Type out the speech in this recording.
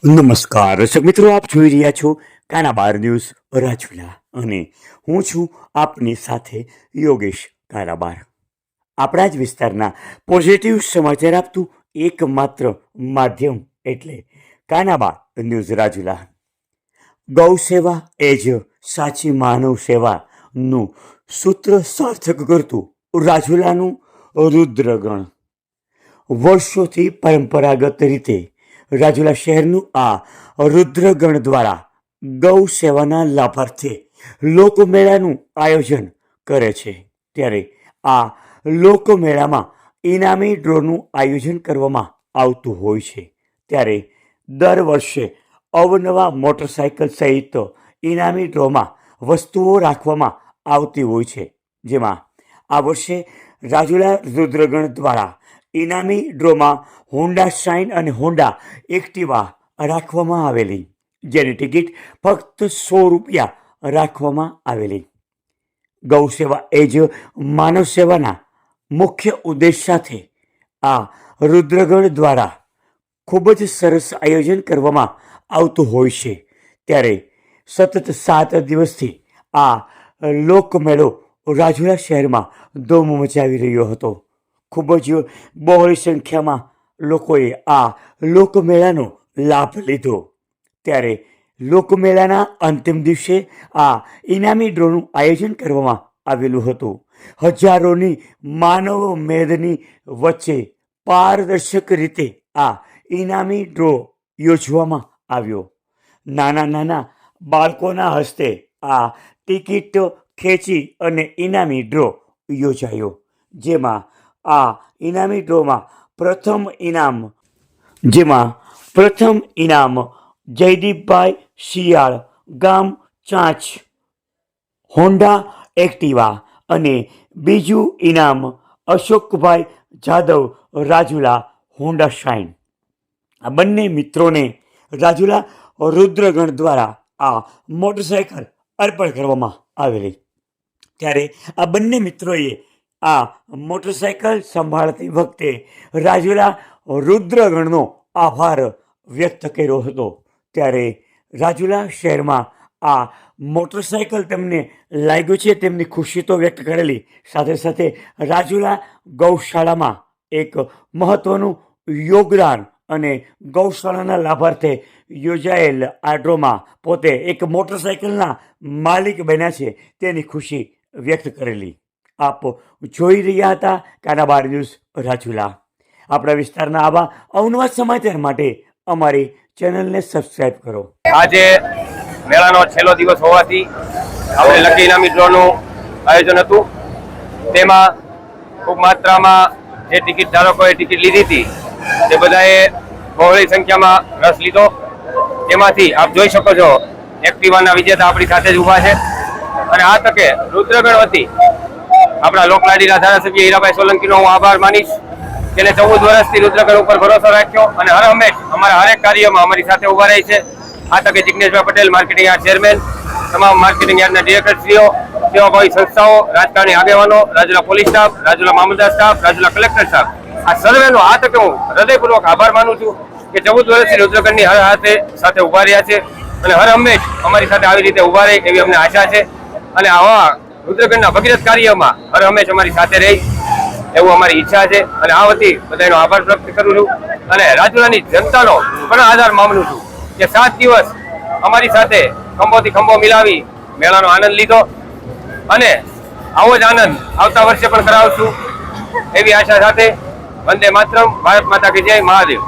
નમસ્કાર દર્શક મિત્રો, આપ જોઈ રહ્યા છો કાનાબાર ન્યૂઝ રાજુલા અને હું છું આપની સાથે યોગેશ કાનાબાર. આપણા જ વિસ્તારના પોઝિટિવ સમાચાર આપતું એકમાત્ર માધ્યમ એટલે કાનાબાર ન્યૂઝ રાજુલા. ગૌ સેવા એ જ સાચી માનવ સેવાનું સૂત્ર સાર્થક કરતું રાજુલાનું રુદ્રગણ વર્ષોથી પરંપરાગત રીતે રાજુલા શહેરનું આ રુદ્રગણ દ્વારા ગૌ સેવાના લાભાર્થે લોકમેળાનું આયોજન કરે છે. ત્યારે આ લોકમેળામાં ઇનામી ડ્રોનું આયોજન કરવામાં આવતું હોય છે. ત્યારે દર વર્ષે અવનવા મોટરસાયકલ સહિત ઇનામી ડ્રોમાં વસ્તુઓ રાખવામાં આવતી હોય છે. જેમાં આ વર્ષે રાજુલા રુદ્રગણ દ્વારા ઇનામી ડ્રોમાં હોન્ડા શાઇન અને હોન્ડા એક્ટિવા રાખવામાં આવેલી, જેની ટિકિટ ફક્ત 100 રૂપિયા રાખવામાં આવેલી. ગૌ સેવા એ જ માનવ સેવાના મુખ્ય ઉદ્દેશ સાથે આ રુદ્રગણ દ્વારા ખૂબ જ સરસ આયોજન કરવામાં આવતું હોય છે. ત્યારે સતત 7 દિવસથી આ લોકમેળો રાજુલા શહેરમાં ધૂમ મચાવી રહ્યો હતો. ખૂબ જ બહોળી સંખ્યામાં લોકોએ આ લોકમેળાનો લાભ લીધો. ત્યારે લોકમેળાના અંતિમ દિવસે આ ઇનામી ડ્રોનું આયોજન કરવામાં આવેલું હતું. હજારોની માનવ મેદની વચ્ચે પારદર્શક રીતે આ ઇનામી ડ્રો યોજવામાં આવ્યો. નાના નાના બાળકોના હસ્તે આ ટિકિટ ખેંચી અને ઇનામી ડ્રો યોજાયો. જેમાં આ ઇનામી ડ્રોમાં પ્રથમ ઇનામ જયદીપભાઈ શિયાળ, ગામ ચાંચ, હોન્ડા એક્ટિવા અને બીજું ઇનામ અશોકભાઈ જાદવ, રાજુલા, હોન્ડા શાઇન. આ બંને મિત્રોને રાજુલા રુદ્રગણ દ્વારા આ મોટરસાયકલ અર્પણ કરવામાં આવેલી. ત્યારે આ બંને મિત્રોએ આ મોટરસાયકલ સંભાળતી વખતે રાજુલા રુદ્રગણનો આભાર વ્યક્ત કર્યો હતો. ત્યારે રાજુલા શહેરમાં આ મોટરસાયકલ તેમને લાગ્યું છે તેમની ખુશી તો વ્યક્ત કરેલી, સાથે સાથે રાજુલા ગૌશાળામાં એક મહત્ત્વનું યોગદાન અને ગૌશાળાના લાભાર્થે યોજાયેલ આ ડ્રોમાં પોતે એક મોટરસાયકલના માલિક બન્યા છે તેની ખુશી વ્યક્ત કરેલી. આપ જોઈ રહ્યા હતા કાનાબાર ન્યૂઝ રાજુલા. આપણા વિસ્તારના આવા અવનવા સમાચાર માટે અમારી ચેનલને સબસ્ક્રાઇબ કરો. આજે મેળાનો છેલ્લો દિવસ હોવાથી આપણે લકી ઇનામી ડ્રોનું આયોજન હતું. તેમાં ખૂબ માત્રામાં જે ટિકિટ ધારકોએ ટિકિટ લીધી હતી તે બધાએ બહોળી સંખ્યામાં રસ લીધો. તેમાંથી આપ જોઈ શકો છો એક્ટિવાના વિજેતા આપણી સાથે જ ઊભા છે. અને આ તકે રુદ્રગણ વતી આપણા લોકલાડીના ધારાસભ્ય હીરાભાઈ સોલંકીનો હું આભાર માનીશ. તેને 14 વર્ષથી રુદ્રગણ ઉપર ભરોસો રાખ્યો અને હર હંમેશ અમારા હરેક કાર્યમાં અમારી સાથે ઊભા રહી છે. આ તકે જિગ્નેશભાઈ પટેલ, માર્કેટિંગ યાર્ડ ચેરમેન, તમામ માર્કેટિંગ યાર્ડના ડિરેક્ટરશ્રીઓ, સેવાભાવી સંસ્થાઓ, રાજકારણી આગેવાનો, રાજુલા પોલીસ સ્ટાફ, રાજુલા મામલતદાર સ્ટાફ, રાજુલા કલેક્ટર સ્ટાફ, આ સર્વેનો આ તકે હું હૃદયપૂર્વક આભાર માનું છું કે 14 વર્ષથી રુદ્રગણની હર હાથે સાથે ઊભા રહ્યા છે અને હર હંમેશ અમારી સાથે આવી રીતે ઊભા રહે એવી અમને આશા છે. અને આવા રુદ્રગણના ભગીરથ કાર્યમાં હર હંમેશ અમારી સાથે રહી એવું અમારી ઈચ્છા છે. અને આ વતી બધાનો આભાર વ્યક્ત કરું છું અને રાજુલાની જનતાનો પણ આભાર માનું છું કે 7 દિવસ અમારી સાથે ખંભોથી ખંભો મિલાવી મેળાનો આનંદ લીધો અને આવો જ આનંદ આવતા વર્ષે પણ કરાવશું એવી આશા સાથે. વંદે માતરમ. ભારત માતા કી જય. મહાદેવ.